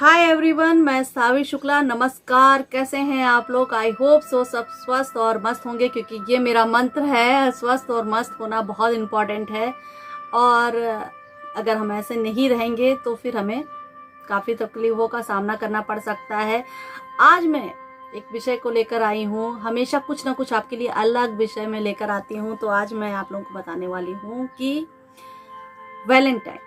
Hi everyone, मैं सावी शुक्ला। नमस्कार, कैसे हैं आप लोग? आई होप सो सब स्वस्थ और मस्त होंगे, क्योंकि ये मेरा मंत्र है। स्वस्थ और मस्त होना बहुत इम्पॉर्टेंट है, और अगर हम ऐसे नहीं रहेंगे तो फिर हमें काफ़ी तकलीफ़ों का सामना करना पड़ सकता है। आज मैं एक विषय को लेकर आई हूँ। हमेशा कुछ ना कुछ आपके लिए अलग विषय में लेकर आती हूँ। तो आज मैं आप लोगों को बताने वाली हूँ कि वैलेंटाइन।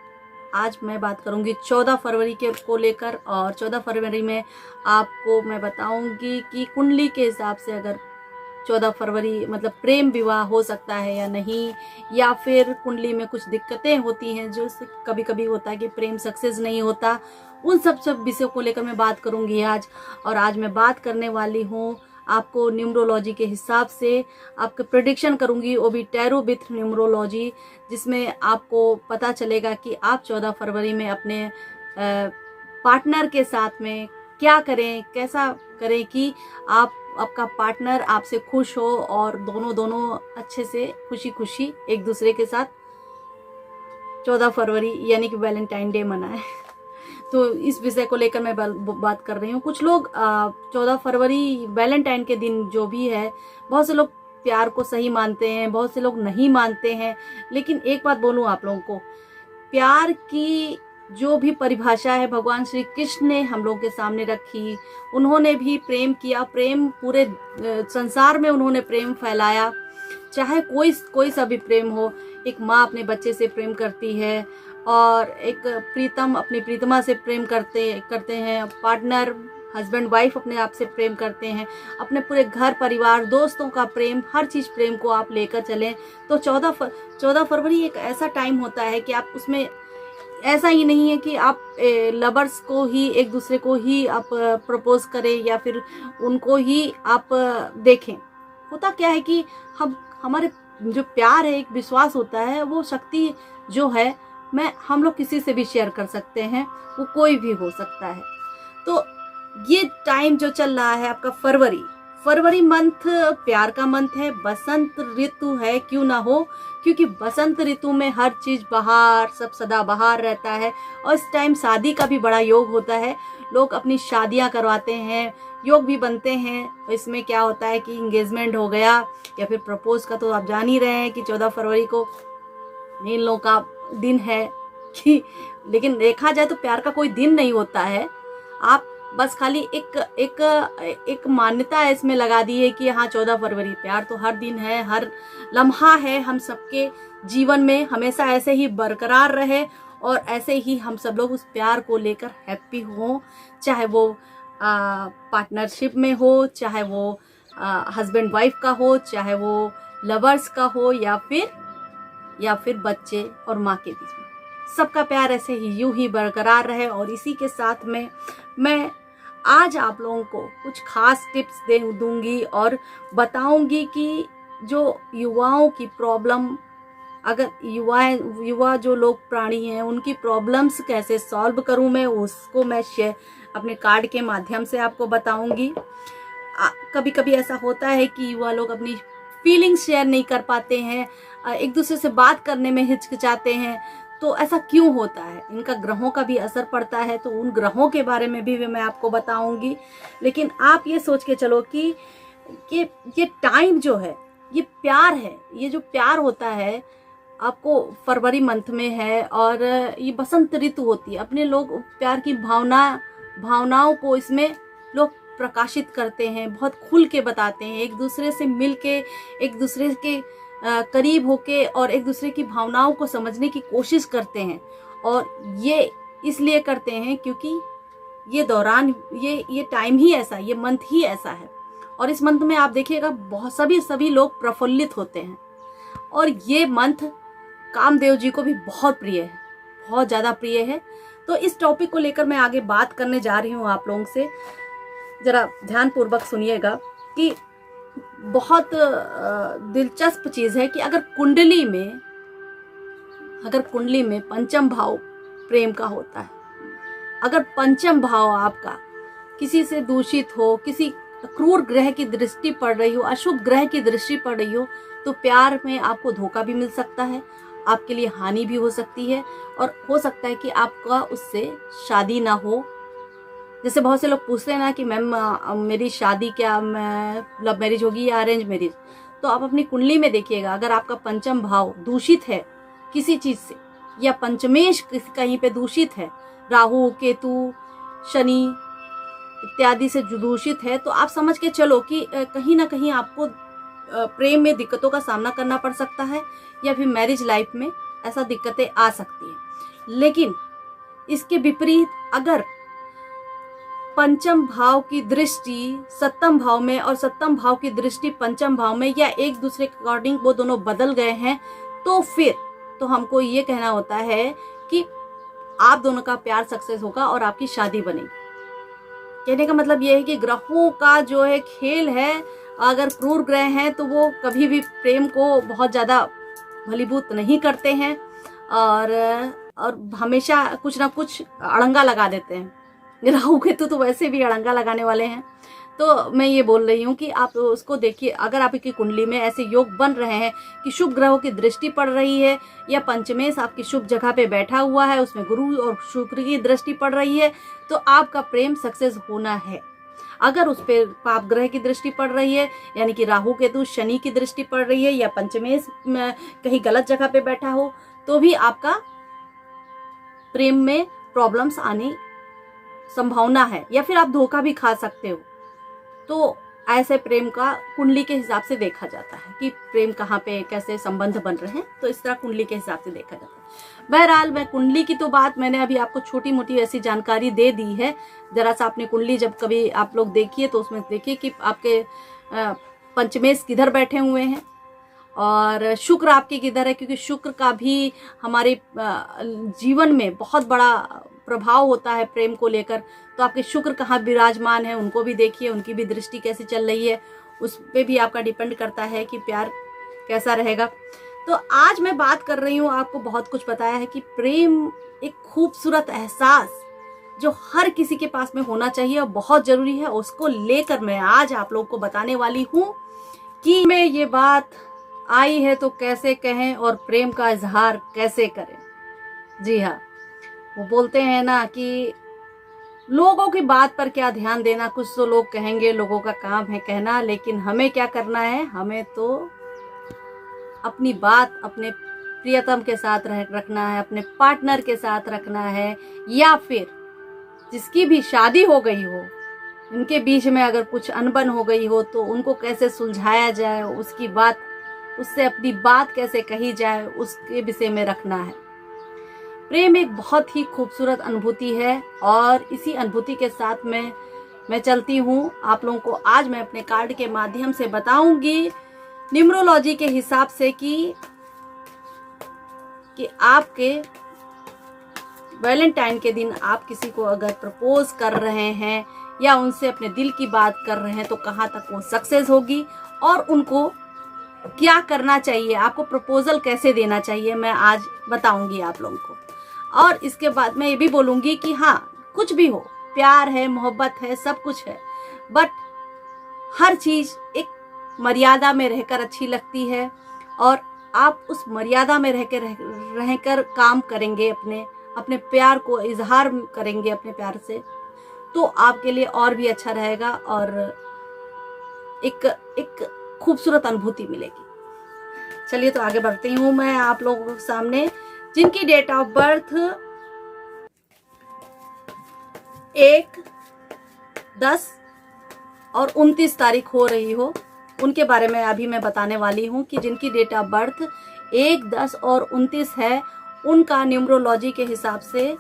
आज मैं बात करूंगी 14 फरवरी के को लेकर, और 14 फरवरी में आपको मैं बताऊंगी कि कुंडली के हिसाब से अगर 14 फरवरी मतलब प्रेम विवाह हो सकता है या नहीं, या फिर कुंडली में कुछ दिक्कतें होती हैं जो कभी कभी होता है कि प्रेम सक्सेस नहीं होता। उन सब विषयों को लेकर मैं बात करूंगी आज। और आज मैं बात करने वाली हूँ आपको न्यूमरोलॉजी के हिसाब से आपके प्रेडिक्शन करूंगी, वो भी टैरो विथ न्यूमरोलॉजी, जिसमें आपको पता चलेगा कि आप 14 फरवरी में अपने पार्टनर के साथ में क्या करें, कैसा करें कि आपका पार्टनर आपसे खुश हो और दोनों अच्छे से खुशी खुशी एक दूसरे के साथ 14 फरवरी यानी कि वैलेंटाइन डे मनाए। तो इस विषय को लेकर मैं बात कर रही हूँ। कुछ लोग 14 फरवरी वैलेंटाइन के दिन जो भी है, बहुत से लोग प्यार को सही मानते हैं, बहुत से लोग नहीं मानते हैं। लेकिन एक बात बोलूँ आप लोगों को, प्यार की जो भी परिभाषा है भगवान श्री कृष्ण ने हम लोगों के सामने रखी। उन्होंने भी प्रेम किया, प्रेम पूरे संसार में उन्होंने प्रेम फैलाया। चाहे कोई सा भी प्रेम हो, एक माँ अपने बच्चे से प्रेम करती है, और एक प्रीतम अपनी प्रीतमा से प्रेम करते हैं, पार्टनर हस्बैंड वाइफ अपने आप से प्रेम करते हैं, अपने पूरे घर परिवार दोस्तों का प्रेम, हर चीज़ प्रेम को आप लेकर चलें। तो 14 फरवरी एक ऐसा टाइम होता है कि आप उसमें ऐसा ही नहीं है कि आप लवर्स को ही, एक दूसरे को ही आप प्रपोज करें या फिर उनको ही आप देखें। होता क्या है कि हमारे जो प्यार है, एक विश्वास होता है, वो शक्ति जो है हम लोग किसी से भी शेयर कर सकते हैं, वो कोई भी हो सकता है। तो ये टाइम जो चल रहा है आपका फरवरी मंथ प्यार का मंथ है, बसंत ऋतु है, क्यों ना हो, क्योंकि बसंत ऋतु में हर चीज बहार, सब सदा बहार रहता है। और इस टाइम शादी का भी बड़ा योग होता है, लोग अपनी शादियां करवाते हैं, योग भी बनते हैं। इसमें क्या होता है कि इंगेजमेंट हो गया या फिर प्रपोज का, तो आप जान ही रहे हैं कि 14 फरवरी को इन लोगों का दिन है कि, लेकिन देखा जाए तो प्यार का कोई दिन नहीं होता है। आप बस खाली एक मान्यता इसमें लगा दी है कि हाँ 14 फरवरी, प्यार तो हर दिन है, हर लम्हा है हम सबके जीवन में, हमेशा ऐसे ही बरकरार रहे और ऐसे ही हम सब लोग उस प्यार को लेकर हैप्पी हो। चाहे वो पार्टनरशिप में हो, चाहे वो हस्बैंड वाइफ का हो, चाहे वो लवर्स का हो, या फिर बच्चे और माँ के बीच में, सबका प्यार ऐसे ही यूं ही बरकरार रहे। और इसी के साथ में मैं आज आप लोगों को कुछ खास टिप्स दूंगी और बताऊंगी कि जो युवाओं की प्रॉब्लम, अगर युवा जो लोग प्राणी हैं, उनकी प्रॉब्लम्स कैसे सॉल्व करूं मैं, उसको मैं अपने कार्ड के माध्यम से आपको बताऊंगी। कभी कभी ऐसा होता है कि युवा लोग अपनी फीलिंग्स शेयर नहीं कर पाते हैं, एक दूसरे से बात करने में हिचकिचाते हैं। तो ऐसा क्यों होता है? इनका ग्रहों का भी असर पड़ता है, तो उन ग्रहों के बारे में भी मैं आपको बताऊंगी। लेकिन आप ये सोच के चलो कि ये टाइम जो है, ये प्यार है, ये जो प्यार होता है आपको फरवरी मंथ में है, और ये बसंत ऋतु होती है। अपने लोग प्यार की भावनाओं को इसमें लोग प्रकाशित करते हैं, बहुत खुल के बताते हैं, एक दूसरे से मिल के, एक दूसरे के करीब होके और एक दूसरे की भावनाओं को समझने की कोशिश करते हैं। और ये इसलिए करते हैं क्योंकि ये दौरान, ये टाइम ही ऐसा, ये मंथ ही ऐसा है। और इस मंथ में आप देखिएगा बहुत सभी लोग प्रफुल्लित होते हैं। और ये मंथ कामदेव जी को भी बहुत प्रिय है, बहुत ज़्यादा प्रिय है। तो इस टॉपिक को लेकर मैं आगे बात करने जा रही हूँ आप लोगों से। जरा ध्यानपूर्वक सुनिएगा कि बहुत दिलचस्प चीज़ है कि अगर कुंडली में पंचम भाव प्रेम का होता है, अगर पंचम भाव आपका किसी से दूषित हो, किसी क्रूर ग्रह की दृष्टि पड़ रही हो, अशुभ ग्रह की दृष्टि पड़ रही हो, तो प्यार में आपको धोखा भी मिल सकता है, आपके लिए हानि भी हो सकती है, और हो सकता है कि आपका उससे शादी ना हो, जैसे बहुत से लोग पूछते हैं ना कि मैम मेरी शादी क्या लव मैरिज होगी या अरेंज मैरिज, तो आप अपनी कुंडली में देखिएगा, अगर आपका पंचम भाव दूषित है किसी चीज से, या पंचमेश कहीं पे दूषित है, राहु केतु शनि इत्यादि से जो दूषित है, तो आप समझ के चलो कि कहीं ना कहीं आपको प्रेम में दिक्कतों का सामना करना पड़ सकता है, या फिर मैरिज लाइफ में ऐसा दिक्कतें आ सकती हैं। लेकिन इसके विपरीत अगर पंचम भाव की दृष्टि सप्तम भाव में और सप्तम भाव की दृष्टि पंचम भाव में, या एक दूसरे के अकॉर्डिंग वो दोनों बदल गए हैं, तो फिर तो हमको ये कहना होता है कि आप दोनों का प्यार सक्सेस होगा और आपकी शादी बनेगी। कहने का मतलब ये है कि ग्रहों का जो है खेल है, अगर क्रूर ग्रह हैं तो वो कभी भी प्रेम को बहुत ज़्यादा भलीभूत नहीं करते हैं, और हमेशा कुछ ना कुछ अड़ंगा लगा देते हैं। राहु केतु तो वैसे भी अड़ंगा लगाने वाले हैं। तो मैं ये बोल रही हूँ कि आप उसको देखिए, अगर आपकी कुंडली में ऐसे योग बन रहे हैं कि शुभ ग्रहों की दृष्टि पड़ रही है, या पंचमेश आपकी शुभ जगह पे बैठा हुआ है, उसमें गुरु और शुक्र की दृष्टि पड़ रही है, तो आपका प्रेम सक्सेस होना है। अगर उस पर पाप ग्रह की दृष्टि पड़ रही है, यानी कि राहु केतु शनि की दृष्टि पड़ रही है, या पंचमेश कहीं गलत जगह पे बैठा हो, तो भी आपका प्रेम में प्रॉब्लम्स आने संभावना है, या फिर आप धोखा भी खा सकते हो। तो ऐसे प्रेम का कुंडली के हिसाब से देखा जाता है कि प्रेम कहाँ पे कैसे संबंध बन रहे हैं, तो इस तरह कुंडली के हिसाब से देखा जाता है। बहरहाल मैं कुंडली की तो बात मैंने अभी आपको छोटी मोटी ऐसी जानकारी दे दी है। जरा सा अपनी कुंडली जब कभी आप लोग देखिए तो उसमें देखिए कि आपके पंचमेश किधर बैठे हुए हैं और शुक्र आपके किधर है, क्योंकि शुक्र का भी हमारे जीवन में बहुत बड़ा प्रभाव होता है प्रेम को लेकर। तो आपके शुक्र कहाँ विराजमान है उनको भी देखिए, उनकी भी दृष्टि कैसे चल रही है, उस पे भी आपका डिपेंड करता है कि प्यार कैसा रहेगा। तो आज मैं बात कर रही हूँ, आपको बहुत कुछ बताया है कि प्रेम एक खूबसूरत एहसास जो हर किसी के पास में होना चाहिए और बहुत जरूरी है, उसको लेकर मैं आज आप लोग को बताने वाली हूँ कि मैं ये बात आई है तो कैसे कहें और प्रेम का इजहार कैसे करें। जी हाँ, वो बोलते हैं ना कि लोगों की बात पर क्या ध्यान देना, कुछ तो लोग कहेंगे, लोगों का काम है कहना, लेकिन हमें क्या करना है, हमें तो अपनी बात अपने प्रियतम के साथ रखना है, अपने पार्टनर के साथ रखना है, या फिर जिसकी भी शादी हो गई हो उनके बीच में अगर कुछ अनबन हो गई हो तो उनको कैसे सुलझाया जाए, उसकी बात उससे अपनी बात कैसे कही जाए, उसके विषय में रखना है। प्रेम एक बहुत ही खूबसूरत अनुभूति है और इसी अनुभूति के साथ मैं चलती हूँ। आप लोगों को आज मैं अपने कार्ड के माध्यम से बताऊंगी न्यूमरोलॉजी के हिसाब से कि आपके वैलेंटाइन के दिन आप किसी को अगर प्रपोज कर रहे हैं या उनसे अपने दिल की बात कर रहे हैं तो कहाँ तक वो सक्सेस होगी और उनको क्या करना चाहिए, आपको प्रपोजल कैसे देना चाहिए, मैं आज बताऊंगी आप लोगों को। और इसके बाद मैं ये भी बोलूंगी कि हाँ, कुछ भी हो, प्यार है, मोहब्बत है, सब कुछ है, बट हर चीज एक मर्यादा में रहकर अच्छी लगती है और आप उस मर्यादा में रहकर काम करेंगे, अपने प्यार को इजहार करेंगे अपने प्यार से, तो आपके लिए और भी अच्छा रहेगा और एक खूबसूरत अनुभूति मिलेगी। चलिए तो आगे बढ़ती हूँ मैं आप लोगों के सामने। जिनकी डेट ऑफ बर्थ 1, 10 और 29 तारीख हो रही हो, उनके बारे में अभी मैं बताने वाली हूँ कि जिनकी डेट ऑफ बर्थ 1, 10 और 29 है, उनका न्यूमरोलॉजी के हिसाब से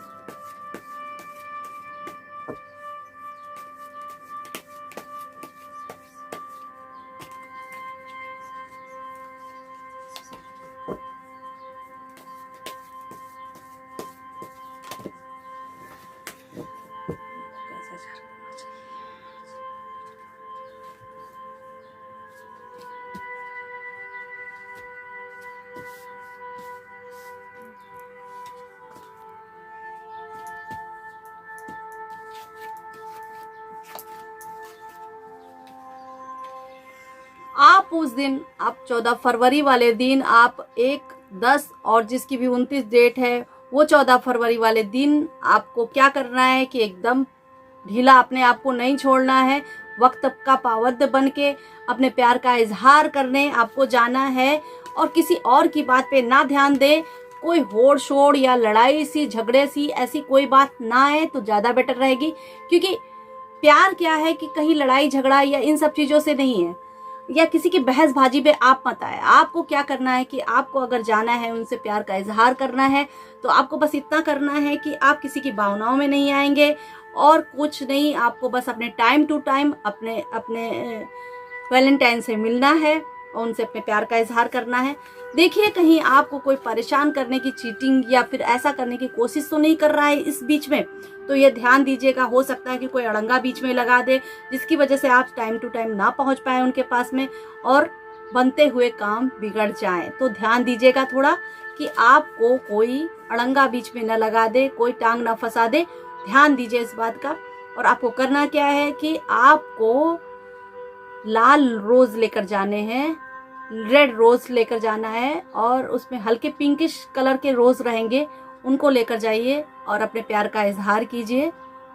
आप उस दिन, आप 14 फरवरी वाले दिन, आप 1, 10 और जिसकी भी 29 डेट है वो 14 फरवरी वाले दिन आपको क्या करना है कि एकदम ढीला अपने आप को नहीं छोड़ना है। वक्त का पाबंद बन के अपने प्यार का इजहार करने आपको जाना है और किसी और की बात पे ना ध्यान दे। कोई होड़ शोड़ या लड़ाई सी झगड़े सी ऐसी कोई बात ना आए तो ज़्यादा बेटर रहेगी, क्योंकि प्यार क्या है कि कहीं लड़ाई झगड़ा या इन सब चीज़ों से नहीं है, या किसी की बहसबाजी पे आप मत आए। आपको क्या करना है कि आपको अगर जाना है, उनसे प्यार का इजहार करना है, तो आपको बस इतना करना है कि आप किसी की भावनाओं में नहीं आएंगे और कुछ नहीं। आपको बस अपने टाइम टू टाइम अपने वैलेंटाइन से मिलना है और उनसे अपने प्यार का इजहार करना है। देखिए कहीं आपको कोई परेशान करने की, चीटिंग या फिर ऐसा करने की कोशिश तो नहीं कर रहा है इस बीच में, तो ये ध्यान दीजिएगा। हो सकता है कि कोई अड़ंगा बीच में लगा दे जिसकी वजह से आप टाइम टू टाइम ना पहुंच पाए उनके पास में और बनते हुए काम बिगड़ जाए। तो ध्यान दीजिएगा थोड़ा कि आपको कोई अड़ंगा बीच में न लगा दे, कोई टांग ना फंसा दे। ध्यान दीजिए इस बात का। और आपको करना क्या है कि आपको लाल रोज लेकर जाने हैं, रेड रोज लेकर जाना है और उसमें हल्के पिंकिश कलर के रोज रहेंगे, उनको लेकर जाइए और अपने प्यार का इजहार कीजिए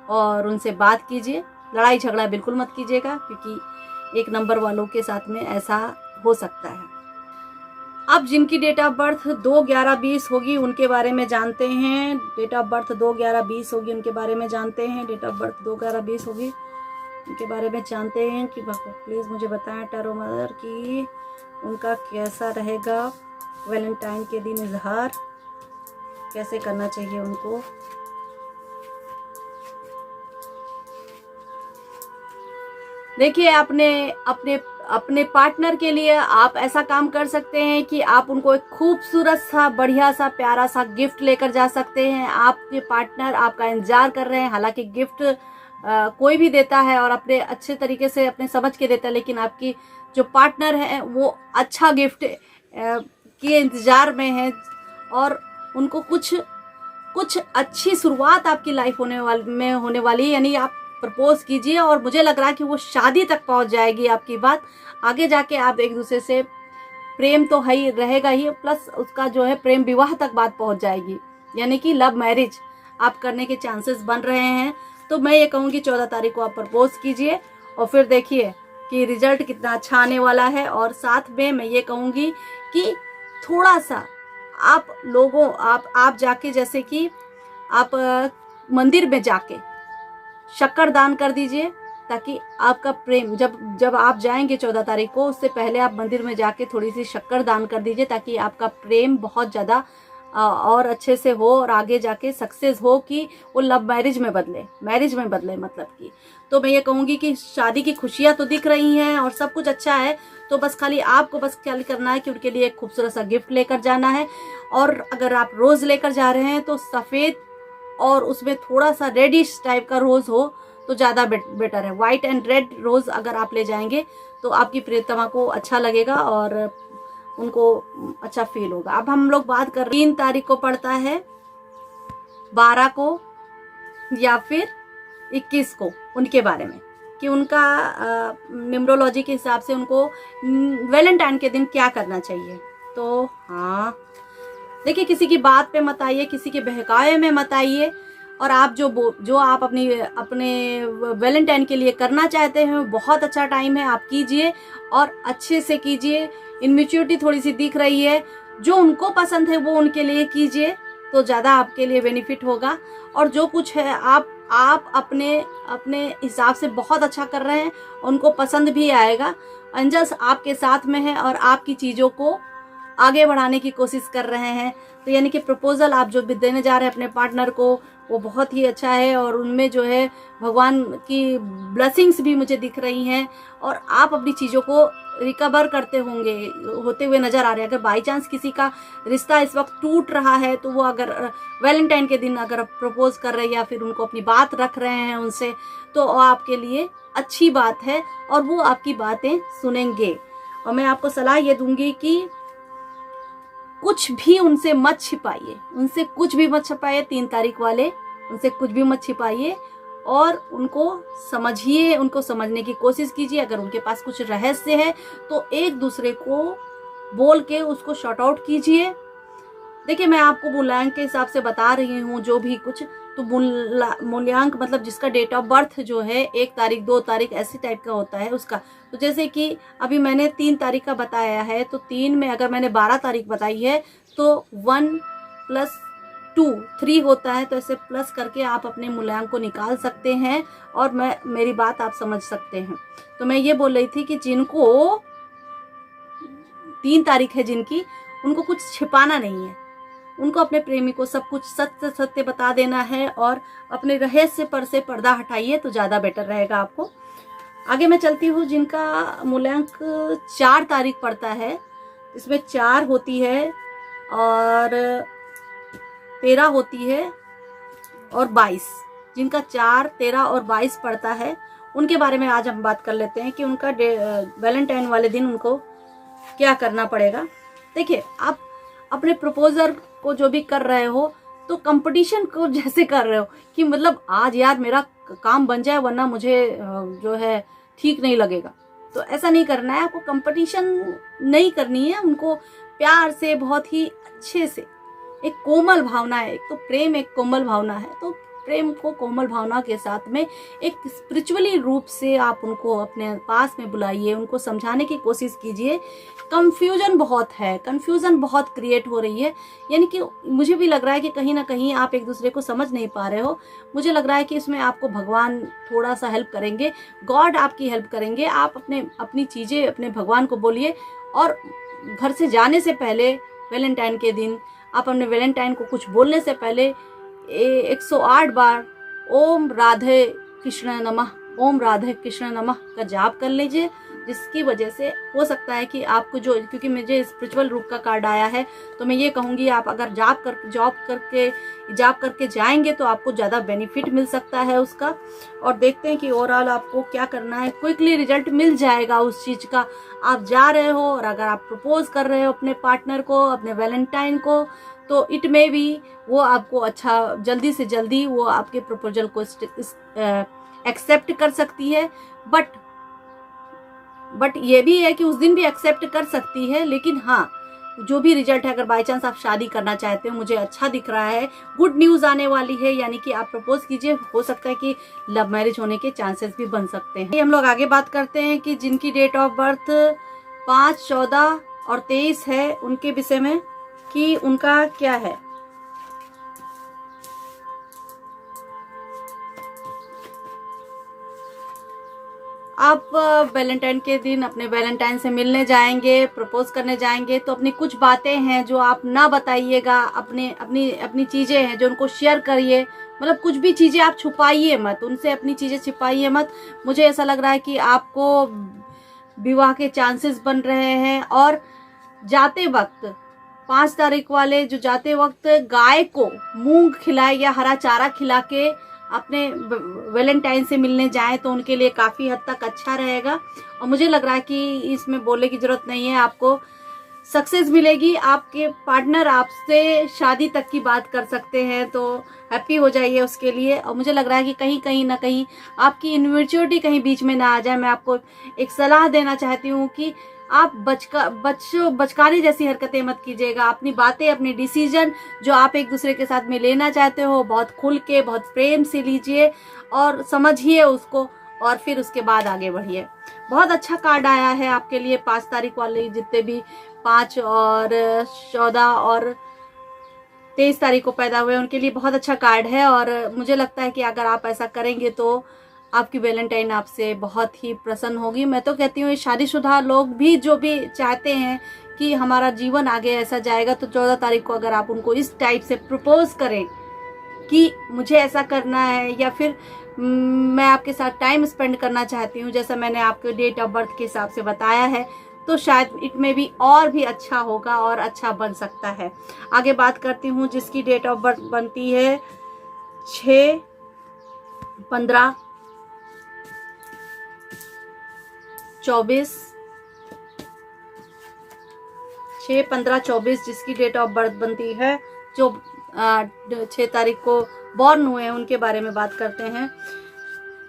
और उनसे बात कीजिए। लड़ाई झगड़ा बिल्कुल मत कीजिएगा, क्योंकि 1 नंबर वालों के साथ में ऐसा हो सकता है। अब जिनकी डेट ऑफ बर्थ 2/11/20 होगी उनके बारे में जानते हैं। डेट ऑफ बर्थ 2/11/20 होगी उनके बारे में जानते हैं। डेट ऑफ बर्थ 2/11/20 होगी उनके बारे में जानते हैं कि प्लीज़ मुझे बताएं टैरो मदर की उनका कैसा रहेगा वैलेंटाइन के दिन इजहार, कैसे करना चाहिए उनको। देखिए अपने पार्टनर के लिए आप ऐसा काम कर सकते हैं कि आप उनको एक खूबसूरत सा, बढ़िया सा, प्यारा सा गिफ्ट लेकर जा सकते हैं। आपके पार्टनर आपका इंतजार कर रहे हैं। हालांकि गिफ्ट कोई भी देता है और अपने अच्छे तरीके से अपने समझ के देता है, लेकिन आपकी जो पार्टनर है वो अच्छा गिफ्ट के इंतजार में है और उनको कुछ अच्छी शुरुआत आपकी लाइफ होने वाली है। यानी आप प्रपोज कीजिए और मुझे लग रहा है कि वो शादी तक पहुंच जाएगी आपकी बात। आगे जाके आप एक दूसरे से प्रेम तो है ही रहेगा ही, प्लस उसका जो है प्रेम विवाह तक बात पहुंच जाएगी, यानी कि लव मैरिज आप करने के चांसेस बन रहे हैं। तो मैं ये कहूँगी 14 तारीख को आप प्रपोज कीजिए और फिर देखिए कि रिजल्ट कितना अच्छा आने वाला है। और साथ में मैं ये कहूँगी कि थोड़ा सा आप जाके, जैसे कि आप मंदिर में जाके शक्कर दान कर दीजिए, ताकि आपका प्रेम जब आप जाएंगे 14 तारीख को, उससे पहले आप मंदिर में जाके थोड़ी सी शक्कर दान कर दीजिए, ताकि आपका प्रेम बहुत ज़्यादा और अच्छे से हो और आगे जाके सक्सेस हो कि वो लव मैरिज में बदले मतलब कि। तो मैं ये कहूँगी कि शादी की खुशियाँ तो दिख रही हैं और सब कुछ अच्छा है, तो बस खाली आपको क्या करना है कि उनके लिए एक खूबसूरत सा गिफ्ट लेकर जाना है। और अगर आप रोज़ लेकर जा रहे हैं तो सफ़ेद और उसमें थोड़ा सा रेडिश टाइप का रोज़ हो तो ज़्यादा बेटर है। वाइट एंड रेड रोज़ अगर आप ले जाएंगे तो आपकी प्रियतमा को अच्छा लगेगा और उनको अच्छा फील होगा। अब हम लोग बात कर 3 तारीख को पड़ता है, 12 को या फिर 21 को, उनके बारे में कि उनका न्यूमरोलॉजी के हिसाब से उनको वैलेंटाइन के दिन क्या करना चाहिए। तो हाँ देखिए, किसी की बात पे मत आइए, किसी के बहकावे में मत आइए, और आप जो आप अपने वैलेंटाइन के लिए करना चाहते हैं बहुत अच्छा टाइम है, आप कीजिए और अच्छे से कीजिए। इनमेच्योरिटी थोड़ी सी दिख रही है, जो उनको पसंद है वो उनके लिए कीजिए तो ज़्यादा आपके लिए बेनिफिट होगा। और जो कुछ है आप अपने हिसाब से बहुत अच्छा कर रहे हैं, उनको पसंद भी आएगा। एंजल्स आपके साथ में है और आपकी चीज़ों को आगे बढ़ाने की कोशिश कर रहे हैं। तो यानी कि प्रपोजल आप जो भी देने जा रहे हैं अपने पार्टनर को, वो बहुत ही अच्छा है और उनमें जो है भगवान की ब्लेसिंग्स भी मुझे दिख रही हैं और आप अपनी चीज़ों को रिकवर होते हुए नज़र आ रहे हैं। अगर बाई चांस किसी का रिश्ता इस वक्त टूट रहा है तो वो अगर वैलेंटाइन के दिन अगर प्रपोज कर रहे हैं या फिर उनको अपनी बात रख रहे हैं उनसे, तो आपके लिए अच्छी बात है और वो आपकी बातें सुनेंगे। और मैं आपको सलाह ये दूंगी कि कुछ भी उनसे मत छिपाइए, 3 तारीख वाले उनसे कुछ भी मत छिपाइए और उनको समझिए, उनको समझने की कोशिश कीजिए। अगर उनके पास कुछ रहस्य है तो एक दूसरे को बोल के उसको शॉर्ट आउट कीजिए। देखिए मैं आपको मूल्यांक के हिसाब से बता रही हूँ जो भी कुछ, तो मूल्यांक मतलब जिसका डेट ऑफ बर्थ जो है 1 तारीख 2 तारीख ऐसी टाइप का होता है उसका। तो जैसे कि अभी मैंने 3 तारीख का बताया है, तो 3 में अगर मैंने 12 तारीख बताई है तो 1 + 2 3 होता है। तो ऐसे प्लस करके आप अपने मूल्यांक को निकाल सकते हैं और मेरी बात आप समझ सकते हैं। तो मैं ये बोल रही थी कि जिनको 3 तारीख है जिनकी, उनको कुछ छिपाना नहीं है, उनको अपने प्रेमी को सब कुछ सत्य सत्य बता देना है और अपने रहस्य पर से पर्दा हटाइए तो ज़्यादा बेटर रहेगा आपको। आगे मैं चलती हूँ। जिनका मूल्यांक 4 तारीख पड़ता है, इसमें 4 होती है और 13 होती है और 22, जिनका 4, 13 और 22 पड़ता है, उनके बारे में आज हम बात कर लेते हैं कि उनका वैलेंटाइन वाले दिन उनको क्या करना पड़ेगा। देखिए आप अपने प्रपोजर को जो भी कर रहे हो तो कंपटीशन को जैसे कर रहे हो कि मतलब आज यार मेरा काम बन जाए वरना मुझे जो है ठीक नहीं लगेगा, तो ऐसा नहीं करना है। आपको कंपटीशन नहीं करनी है, उनको प्यार से बहुत ही अच्छे से, एक कोमल भावना है, एक तो प्रेम एक कोमल भावना है, तो प्रेम को कोमल भावना के साथ में एक स्पिरिचुअली रूप से आप उनको अपने पास में बुलाइए, उनको समझाने की कोशिश कीजिए। कंफ्यूजन बहुत है, कंफ्यूजन बहुत क्रिएट हो रही है, यानी कि मुझे भी लग रहा है कि कहीं ना कहीं आप एक दूसरे को समझ नहीं पा रहे हो। मुझे लग रहा है कि इसमें आपको भगवान थोड़ा सा हेल्प करेंगे, गॉड आपकी हेल्प करेंगे। आप अपनी चीज़ें अपने भगवान को बोलिए और घर से जाने से पहले वैलेंटाइन के दिन आप अपने वैलेंटाइन को कुछ बोलने से पहले 108 बार ओम राधे कृष्ण नमः, ओम राधे कृष्ण नमः का जाप कर लीजिए, जिसकी वजह से हो सकता है कि आपको जो, क्योंकि मुझे स्पिरिचुअल रूप का कार्ड आया है, तो मैं ये कहूँगी आप अगर जाप करके जाएंगे तो आपको ज़्यादा बेनिफिट मिल सकता है उसका। और देखते हैं कि ओवरऑल आपको क्या करना है। क्विकली रिजल्ट मिल जाएगा उस चीज़ का। आप जा रहे हो और अगर आप प्रपोज कर रहे हो अपने पार्टनर को, अपने वैलेंटाइन को, तो इट में भी वो आपको अच्छा जल्दी से जल्दी वो आपके प्रपोजल को एक्सेप्ट कर सकती है। बट ये भी है कि उस दिन भी एक्सेप्ट कर सकती है, लेकिन हाँ जो भी रिजल्ट है, अगर बाई चांस आप शादी करना चाहते हो, मुझे अच्छा दिख रहा है, गुड न्यूज़ आने वाली है, यानी कि आप प्रपोज कीजिए, हो सकता है कि लव मैरिज होने के चांसेस भी बन सकते हैं। हम लोग आगे बात करते हैं कि जिनकी डेट ऑफ बर्थ 5, 14 और 23 है, उनके विषय में कि उनका क्या है। आप वैलेंटाइन के दिन अपने वैलेंटाइन से मिलने जाएंगे, प्रपोज करने जाएंगे, तो अपनी कुछ बातें हैं जो आप ना बताइएगा, अपनी चीज़ें हैं जो उनको शेयर करिए। मतलब कुछ भी चीज़ें आप छुपाइए मत, उनसे अपनी चीज़ें छिपाइए मत। मुझे ऐसा लग रहा है कि आपको विवाह के चांसेस बन रहे हैं। और जाते वक्त 5 तारीख वाले जो जाते वक्त गाय को मूंग खिलाए या हरा चारा खिला के अपने वैलेंटाइन से मिलने जाएं तो उनके लिए काफ़ी हद तक अच्छा रहेगा। और मुझे लग रहा है कि इसमें बोलने की ज़रूरत नहीं है, आपको सक्सेस मिलेगी। आपके पार्टनर आपसे शादी तक की बात कर सकते हैं, तो हैप्पी हो जाइए उसके लिए। और मुझे लग रहा है कि कहीं ना कहीं आपकी इनमेच्योरिटी कहीं बीच में ना आ जाए। मैं आपको एक सलाह देना चाहती हूँ कि आप बचकाने जैसी हरकतें मत कीजिएगा। अपनी बातें, अपनी डिसीजन जो आप एक दूसरे के साथ में लेना चाहते हो, बहुत खुल के, बहुत प्रेम से लीजिए और समझिए उसको, और फिर उसके बाद आगे बढ़िए। बहुत अच्छा कार्ड आया है आपके लिए 5 तारीख वाले, जितने भी 5 और 14 और 23 तारीख को पैदा हुए उनके लिए बहुत अच्छा कार्ड है। और मुझे लगता है कि अगर आप ऐसा करेंगे तो आपकी वैलेंटाइन आपसे बहुत ही प्रसन्न होगी। मैं तो कहती हूँ शादीशुदा लोग भी जो भी चाहते हैं कि हमारा जीवन आगे ऐसा जाएगा, तो 14 तारीख को अगर आप उनको इस टाइप से प्रपोज करें कि मुझे ऐसा करना है, या फिर मैं आपके साथ टाइम स्पेंड करना चाहती हूँ, जैसा मैंने आपके डेट ऑफ बर्थ के हिसाब से बताया है, तो शायद इट में भी और भी अच्छा होगा और अच्छा बन सकता है। आगे बात करती हूँ जिसकी डेट ऑफ बर्थ बनती है 6, 15, 24, 6, 15, 24 जिसकी डेट ऑफ बर्थ बनती है, जो 6 तारीख को बॉर्न हुए हैं, उनके बारे में बात करते हैं।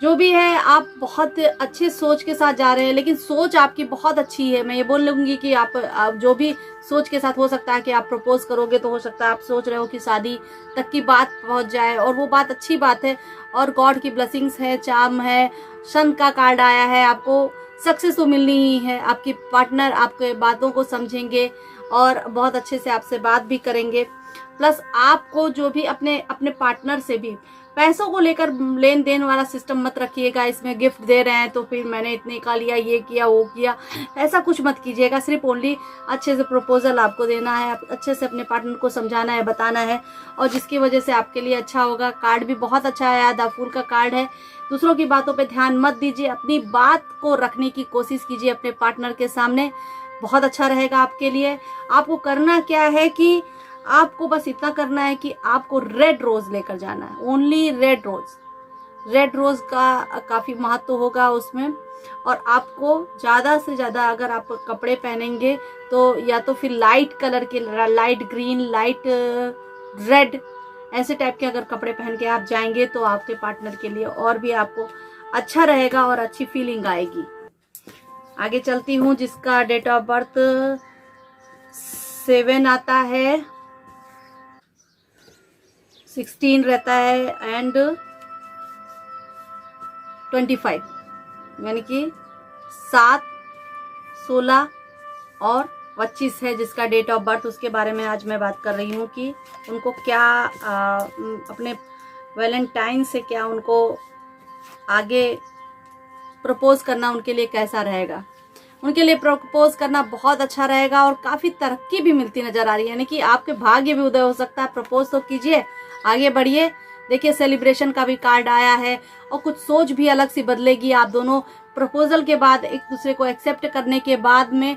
जो भी है आप बहुत अच्छे सोच के साथ जा रहे हैं, लेकिन सोच आपकी बहुत अच्छी है। मैं ये बोल लूँगी कि आप जो भी सोच के साथ, हो सकता है कि आप प्रपोज करोगे तो हो सकता है आप सोच रहे हो कि शादी तक की बात पहुंच जाए, और वो बात अच्छी बात है और गॉड की ब्लेसिंग्स है, चार्म है, सन का कार्ड आया है, आपको सक्सेस तो मिलनी ही है। आपकी पार्टनर आपके बातों को समझेंगे और बहुत अच्छे से आपसे बात भी करेंगे। प्लस आपको जो भी अपने पार्टनर से भी पैसों को लेकर लेन देन वाला सिस्टम मत रखिएगा। इसमें गिफ्ट दे रहे हैं तो फिर मैंने इतने का लिया, ये किया, वो किया, ऐसा कुछ मत कीजिएगा। सिर्फ ओनली अच्छे से प्रपोजल आपको देना है, अच्छे से अपने पार्टनर को समझाना है, बताना है, और जिसकी वजह से आपके लिए अच्छा होगा। कार्ड भी बहुत अच्छा है, द फूल का कार्ड है। दूसरों की बातों पे ध्यान मत दीजिए, अपनी बात को रखने की कोशिश कीजिए अपने पार्टनर के सामने, बहुत अच्छा रहेगा आपके लिए। आपको करना क्या है कि आपको बस इतना करना है कि आपको रेड रोज लेकर जाना है, only red rose. Red rose का काफी महत्व होगा उसमें। और आपको ज्यादा से ज्यादा अगर आप कपड़े पहनेंगे तो या तो फिर लाइट कलर के, लाइट ग्रीन, लाइट रेड, ऐसे टाइप के अगर कपड़े पहन के आप जाएंगे तो आपके पार्टनर के लिए और भी आपको अच्छा रहेगा और अच्छी फीलिंग आएगी। आगे चलती हूँ। जिसका डेट ऑफ बर्थ 7 आता है, 16 रहता है एंड 25, यानी कि 7, 16 और 25 है जिसका डेट ऑफ बर्थ। उसके बारे में आज मैं बात कर रही हूँ कि उनको क्या अपने वैलेंटाइन से क्या उनको आगे प्रपोज करना उनके लिए कैसा रहेगा। उनके लिए प्रपोज करना बहुत अच्छा रहेगा और काफी तरक्की भी मिलती नजर आ रही है, यानी कि आपके भाग्य भी उदय हो सकता है। प्रपोज तो कीजिए, आगे बढ़िए। देखिए सेलिब्रेशन का भी कार्ड आया है और कुछ सोच भी अलग सी बदलेगी। आप दोनों प्रपोजल के बाद एक दूसरे को एक्सेप्ट करने के बाद में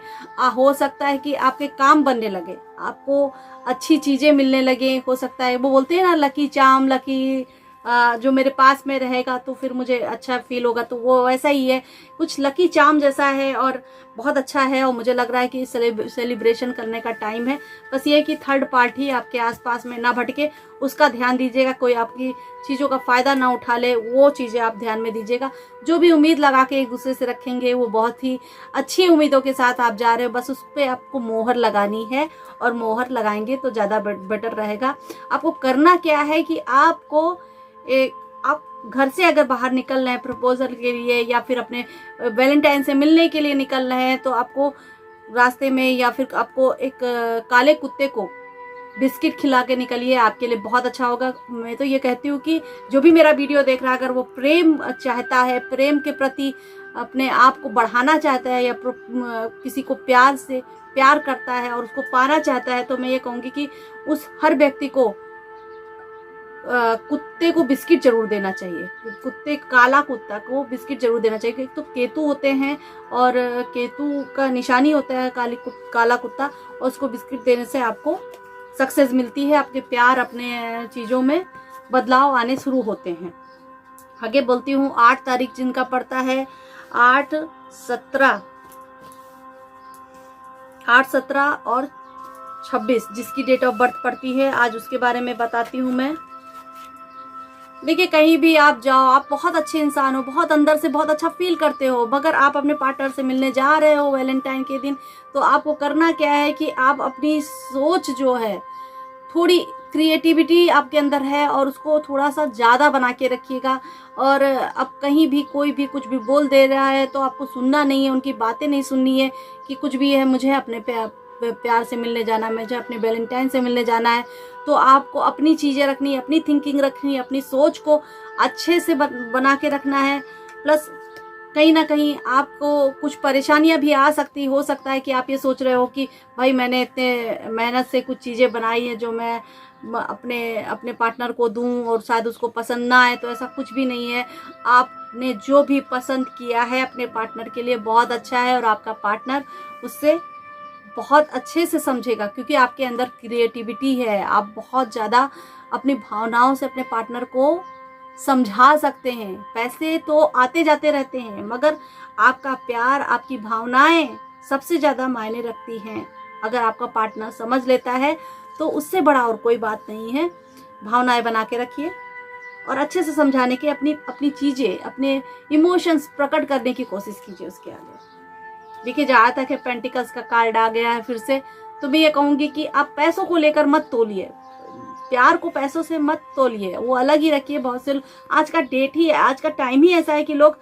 हो सकता है कि आपके काम बनने लगे, आपको अच्छी चीजें मिलने लगे। हो सकता है वो बोलते हैं ना, लकी चार्म, लकी जो मेरे पास में रहेगा तो फिर मुझे अच्छा फील होगा, तो वो वैसा ही है, कुछ लकी चार्म जैसा है और बहुत अच्छा है। और मुझे लग रहा है कि सेलिब्रेशन करने का टाइम है। बस ये है कि थर्ड पार्टी आपके आसपास में ना भटके, उसका ध्यान दीजिएगा, कोई आपकी चीज़ों का फायदा ना उठा ले, वो चीज़ें आप ध्यान में दीजिएगा। जो भी उम्मीद लगा के एक दूसरे से रखेंगे वो बहुत ही अच्छी उम्मीदों के साथ आप जा रहे हो, बस उस पर आपको मोहर लगानी है और मोहर लगाएंगे तो ज़्यादा बेटर रहेगा। आपको करना क्या है कि आपको आप घर से अगर बाहर निकल रहे हैं प्रपोजल के लिए या फिर अपने वैलेंटाइन से मिलने के लिए निकल रहे हैं, तो आपको रास्ते में या फिर आपको एक काले कुत्ते को बिस्किट खिला के निकलिए, आपके लिए बहुत अच्छा होगा। मैं तो ये कहती हूँ कि जो भी मेरा वीडियो देख रहा है, अगर वो प्रेम चाहता है, प्रेम के प्रति अपने आप को बढ़ाना चाहता है या किसी को प्यार करता है और उसको पाना चाहता है, तो मैं ये कहूँगी कि उस हर व्यक्ति को कुत्ते को बिस्किट जरूर देना चाहिए। काला कुत्ता को बिस्किट जरूर देना चाहिए। एक तो केतु होते हैं और केतु का निशानी होता है काला कुत्ता, और उसको बिस्किट देने से आपको सक्सेस मिलती है। आपके प्यार, अपने चीजों में बदलाव आने शुरू होते हैं। आगे बोलती हूँ। 8 तारीख जिनका पड़ता है 8, 17 और 26 जिसकी डेट ऑफ बर्थ पड़ती है, आज उसके बारे में बताती हूँ मैं। देखिए कहीं भी आप जाओ, आप बहुत अच्छे इंसान हो, बहुत अंदर से बहुत अच्छा फील करते हो, मगर आप अपने पार्टनर से मिलने जा रहे हो वैलेंटाइन के दिन, तो आपको करना क्या है कि आप अपनी सोच जो है, थोड़ी क्रिएटिविटी आपके अंदर है और उसको थोड़ा सा ज़्यादा बना के रखिएगा। और अब कहीं भी कोई भी कुछ भी बोल दे रहा है तो आपको सुनना नहीं है, उनकी बातें नहीं सुननी है कि कुछ भी है, मुझे अपने प्यार से मिलने जाना है, मुझे अपने वैलेंटाइन से मिलने जाना है। तो आपको अपनी चीज़ें रखनी है, अपनी थिंकिंग रखनी है, अपनी सोच को अच्छे से बना के रखना है। प्लस कहीं ना कहीं आपको कुछ परेशानियां भी आ सकती, हो सकता है कि आप ये सोच रहे हो कि भाई मैंने इतने मेहनत से कुछ चीज़ें बनाई हैं जो मैं अपने पार्टनर को दूं और शायद उसको पसंद ना आए, तो ऐसा कुछ भी नहीं है। आपने जो भी पसंद किया है अपने पार्टनर के लिए बहुत अच्छा है और आपका पार्टनर उससे बहुत अच्छे से समझेगा, क्योंकि आपके अंदर क्रिएटिविटी है। आप बहुत ज़्यादा अपनी भावनाओं से अपने पार्टनर को समझा सकते हैं। पैसे तो आते जाते रहते हैं, मगर आपका प्यार, आपकी भावनाएं सबसे ज़्यादा मायने रखती हैं। अगर आपका पार्टनर समझ लेता है तो उससे बड़ा और कोई बात नहीं है। भावनाएं बना के रखिए। और अच्छे से समझाने की, अपनी अपनी चीज़ें, अपने इमोशंस प्रकट करने की कोशिश कीजिए उसके आगे। देखिए, जहाँ तक है पेंटिकल्स का कार्ड आ गया है फिर से, तो मैं ये कहूँगी कि आप पैसों को लेकर मत तोलिए, प्यार को पैसों से मत तोलिए, वो अलग ही रखिए। बहुत से आज का डेट ही है, आज का टाइम ही ऐसा है कि लोग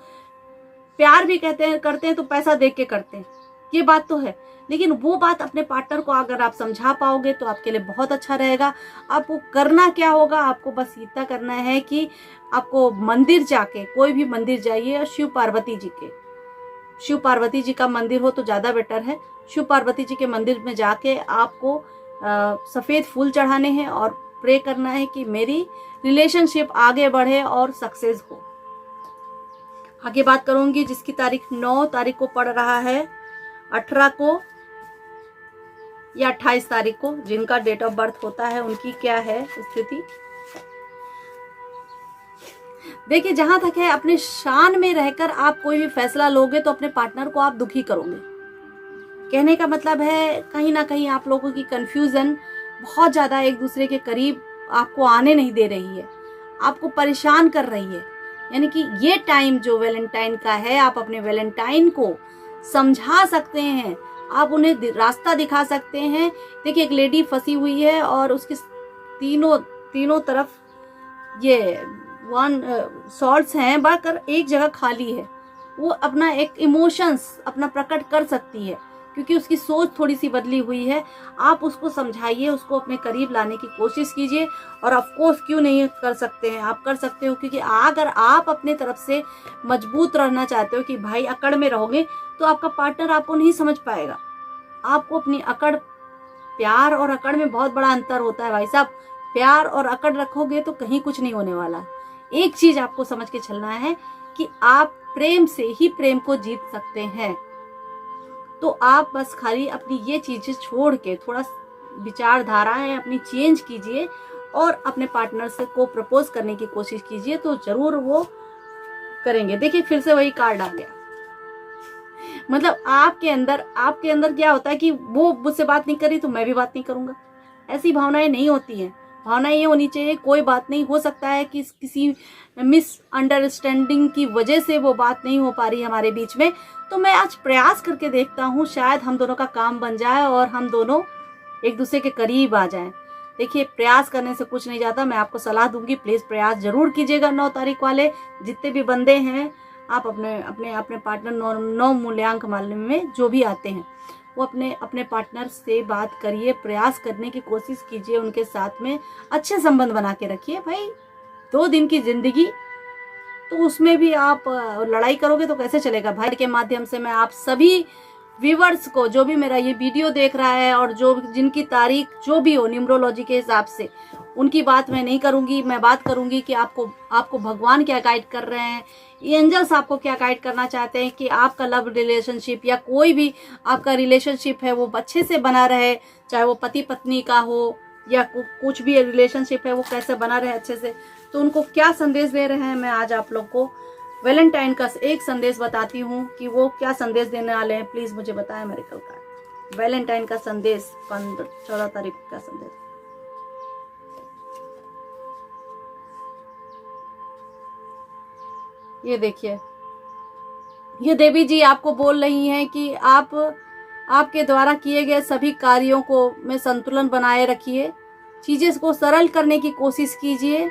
प्यार भी करते हैं तो पैसा देख के करते हैं, ये बात तो है। लेकिन वो बात अपने पार्टनर को अगर आप समझा पाओगे तो आपके लिए बहुत अच्छा रहेगा। आपको करना क्या होगा, आपको बस इतना करना है कि आपको मंदिर जाके, कोई भी मंदिर जाइए और शिव पार्वती जी का मंदिर हो तो ज़्यादा बेटर है। शिव पार्वती जी के मंदिर में जाके आपको सफ़ेद फूल चढ़ाने हैं और प्रे करना है कि मेरी रिलेशनशिप आगे बढ़े और सक्सेस हो। आगे बात करूंगी जिसकी तारीख 9 तारीख को पड़ रहा है, 18 को या 28 तारीख को, जिनका डेट ऑफ बर्थ होता है उनकी क्या है स्थिति। देखिए, जहां तक है अपने शान में रहकर आप कोई भी फैसला लोगे तो अपने पार्टनर को आप दुखी करोगे। कहने का मतलब है कहीं ना कहीं आप लोगों की कंफ्यूजन बहुत ज्यादा एक दूसरे के करीब आपको आने नहीं दे रही है, आपको परेशान कर रही है। यानी कि ये टाइम जो वैलेंटाइन का है, आप अपने वैलेंटाइन को समझा सकते हैं, आप उन्हें रास्ता दिखा सकते हैं। देखिए, एक लेडी फंसी हुई है और उसके तीनों तरफ ये सॉल्ट्स हैं, बढ़कर एक जगह खाली है। वो अपना एक इमोशंस अपना प्रकट कर सकती है क्योंकि उसकी सोच थोड़ी सी बदली हुई है। आप उसको समझाइए, उसको अपने करीब लाने की कोशिश कीजिए। और ऑफ कोर्स क्यों नहीं कर सकते हैं, आप कर सकते हो, क्योंकि अगर आप अपने तरफ से मजबूत रहना चाहते हो कि भाई अकड़ में रहोगे तो आपका पार्टनर आपको नहीं समझ पाएगा। आपको अपनी अकड़, प्यार और अकड़ में बहुत बड़ा अंतर होता है भाई साहब। प्यार और अकड़ रखोगे तो कहीं कुछ नहीं होने वाला। एक चीज आपको समझ के चलना है कि आप प्रेम से ही प्रेम को जीत सकते हैं। तो आप बस खाली अपनी ये चीजें छोड़ के थोड़ा विचारधाराएं अपनी चेंज कीजिए और अपने पार्टनर से को प्रपोज करने की कोशिश कीजिए, तो जरूर वो करेंगे। देखिए, फिर से वही कार्ड आ गया। मतलब आपके अंदर क्या होता है कि वो मुझसे बात नहीं करी तो मैं भी बात नहीं करूंगा, ऐसी भावनाएं नहीं होती हैं। भावनाएं ये होनी चाहिए, कोई बात नहीं, हो सकता है कि किसी मिसअंडरस्टैंडिंग की वजह से वो बात नहीं हो पा रही हमारे बीच में, तो मैं आज प्रयास करके देखता हूँ, शायद हम दोनों का काम बन जाए और हम दोनों एक दूसरे के करीब आ जाएं। देखिए, प्रयास करने से कुछ नहीं जाता। मैं आपको सलाह दूंगी, प्लीज प्रयास जरूर कीजिएगा। 9 तारीख वाले जितने भी बंदे हैं, आप अपने पार्टनर 9 मूल्यांक मालूम में जो भी आते हैं, वो अपने पार्टनर से बात करिए, प्रयास करने की कोशिश कीजिए, उनके साथ में अच्छे संबंध बना के रखिए। भाई 2 दिन की जिंदगी, तो उसमें भी आप लड़ाई करोगे तो कैसे चलेगा। भाई के माध्यम से मैं आप सभी व्यूवर्स को, जो भी मेरा ये वीडियो देख रहा है और जिनकी तारीख जो भी हो न्यूमरोलॉजी के हिसाब से, उनकी बात मैं नहीं करूंगी। मैं बात करूंगी कि आपको भगवान क्या गाइड कर रहे हैं, एंजल्स आपको क्या गाइड करना चाहते हैं कि आपका लव रिलेशनशिप या कोई भी आपका रिलेशनशिप है वो अच्छे से बना रहे, चाहे वो पति पत्नी का हो या कुछ भी रिलेशनशिप है वो कैसे बना रहे अच्छे से। तो उनको क्या संदेश दे रहे हैं, मैं आज आप लोग को वैलेंटाइन का एक संदेश बताती हूँ कि वो क्या संदेश देने वाले हैं। प्लीज मुझे बताएं मिरेकल कार्ड, वैलेंटाइन का संदेश 14 तारीख का संदेश। ये देखिए, ये देवी जी आपको बोल रही हैं कि आपके द्वारा किए गए सभी कार्यों को में संतुलन बनाए रखिए, चीजें को सरल करने की कोशिश कीजिए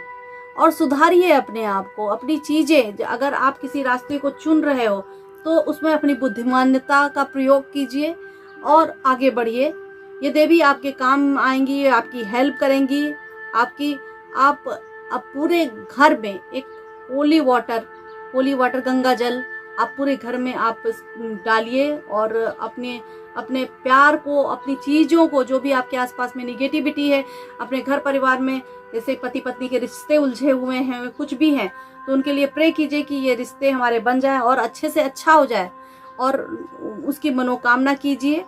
और सुधारिए अपने आप को, अपनी चीजें। अगर आप किसी रास्ते को चुन रहे हो तो उसमें अपनी बुद्धिमानता का प्रयोग कीजिए और आगे बढ़िए। ये देवी आपके काम आएंगी, आपकी हेल्प करेंगी। आप पूरे घर में एक होली वाटर गंगा जल आप पूरे घर में आप डालिए और अपने प्यार को, अपनी चीजों को, जो भी आपके आसपास में निगेटिविटी है अपने घर परिवार में, जैसे पति पत्नी के रिश्ते उलझे हुए हैं, कुछ भी हैं, तो उनके लिए प्रे कीजिए कि ये रिश्ते हमारे बन जाए और अच्छे से अच्छा हो जाए और उसकी मनोकामना कीजिए।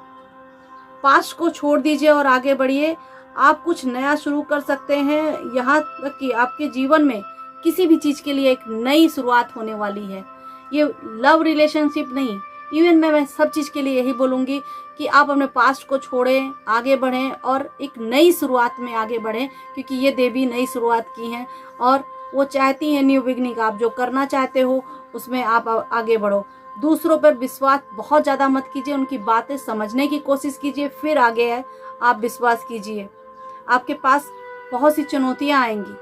पास्ट को छोड़ दीजिए और आगे बढ़िए। आप कुछ नया शुरू कर सकते हैं, यहाँ तक कि आपके जीवन में किसी भी चीज के लिए एक नई शुरुआत होने वाली है। ये लव रिलेशनशिप नहीं, इवन मैं सब चीज के लिए यही बोलूंगी कि आप अपने पास्ट को छोड़ें, आगे बढ़ें और एक नई शुरुआत में आगे बढ़ें, क्योंकि ये देवी नई शुरुआत की हैं और वो चाहती हैं न्यू बिगनिंग। आप जो करना चाहते हो उसमें आप आगे बढ़ो। दूसरों पर विश्वास बहुत ज़्यादा मत कीजिए, उनकी बातें समझने की कोशिश कीजिए, फिर आगे है आप विश्वास कीजिए। आपके पास बहुत सी चुनौतियाँ आएंगी,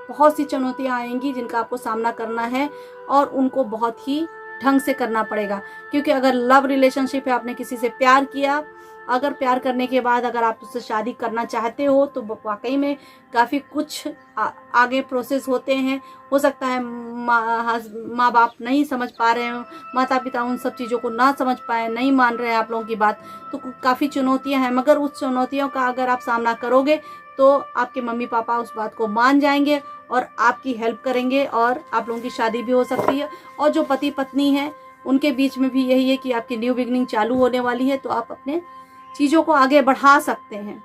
बहुत सी चुनौतियाँ आएंगी जिनका आपको सामना करना है और उनको बहुत ही ढंग से करना पड़ेगा। क्योंकि अगर लव रिलेशनशिप है, आपने किसी से प्यार किया, अगर प्यार करने के बाद अगर आप उससे शादी करना चाहते हो तो वाकई में काफ़ी कुछ आगे प्रोसेस होते हैं। हो सकता है माँ बाप नहीं समझ पा रहे हो, माता पिता उन सब चीज़ों को ना समझ पाए, नहीं मान रहे हैं आप लोगों की बात, तो काफ़ी चुनौतियां हैं। मगर उस चुनौतियों का अगर आप सामना करोगे तो आपके मम्मी पापा उस बात को मान जाएंगे और आपकी हेल्प करेंगे और आप लोगों की शादी भी हो सकती है। और जो पति पत्नी है उनके बीच में भी यही है कि आपकी न्यू बिगनिंग चालू होने वाली है, तो आप अपने चीज़ों को आगे बढ़ा सकते हैं।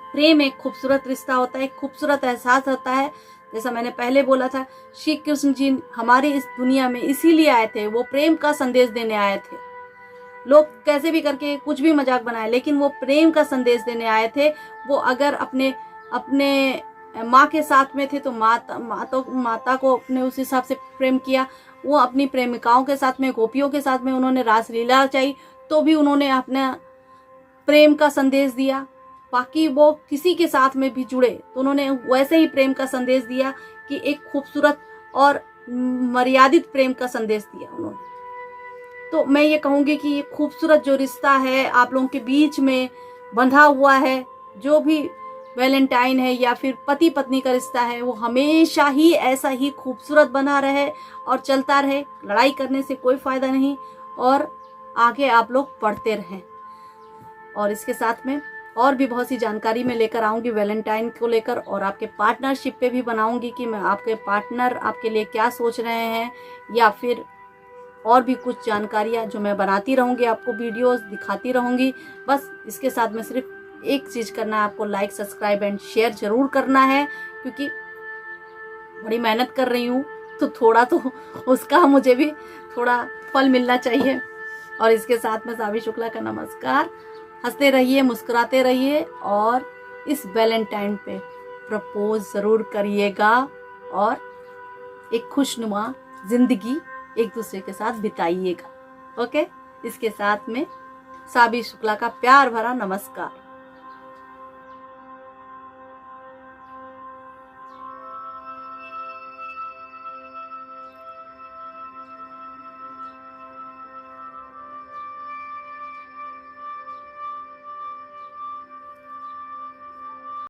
प्रेम एक खूबसूरत रिश्ता होता है, एक खूबसूरत एहसास होता है। जैसा मैंने पहले बोला था, श्री कृष्ण जी हमारे इस दुनिया में इसीलिए आए थे, वो प्रेम का संदेश देने आए थे। लोग कैसे भी करके कुछ भी मजाक बनाए, लेकिन वो प्रेम का संदेश देने आए थे। वो अगर अपने अपने माँ के साथ में थे तो माता को अपने उस हिसाब से प्रेम किया। वो अपनी प्रेमिकाओं के साथ में, गोपियों के साथ में उन्होंने रासलीला रचाई तो भी उन्होंने अपना प्रेम का संदेश दिया। बाकी वो किसी के साथ में भी जुड़े तो उन्होंने वैसे ही प्रेम का संदेश दिया कि एक खूबसूरत और मर्यादित प्रेम का संदेश दिया उन्होंने। तो मैं ये कहूँगी कि ये खूबसूरत जो रिश्ता है आप लोगों के बीच में बंधा हुआ है, जो भी वैलेंटाइन है या फिर पति पत्नी का रिश्ता है, वो हमेशा ही ऐसा ही खूबसूरत बना रहे और चलता रहे। लड़ाई करने से कोई फायदा नहीं और आगे आप लोग बढ़ते रहें। और इसके साथ में और भी बहुत सी जानकारी मैं लेकर आऊँगी वैलेंटाइन को लेकर, और आपके पार्टनरशिप पे भी बनाऊँगी कि मैं आपके पार्टनर आपके लिए क्या सोच रहे हैं, या फिर और भी कुछ जानकारियाँ जो मैं बनाती रहूँगी, आपको वीडियोस दिखाती रहूँगी। बस इसके साथ में सिर्फ एक चीज़ करना है, आपको लाइक सब्सक्राइब एंड शेयर ज़रूर करना है, क्योंकि बड़ी मेहनत कर रही हूँ तो थोड़ा तो उसका मुझे भी थोड़ा फल मिलना चाहिए। और इसके साथ में सावी शुक्ला का नमस्कार। हंसते रहिए, मुस्कुराते रहिए और इस वैलेंटाइन पे प्रपोज ज़रूर करिएगा और एक खुशनुमा ज़िंदगी एक दूसरे के साथ बिताइएगा। ओके, इसके साथ में सावी शुक्ला का प्यार भरा नमस्कार।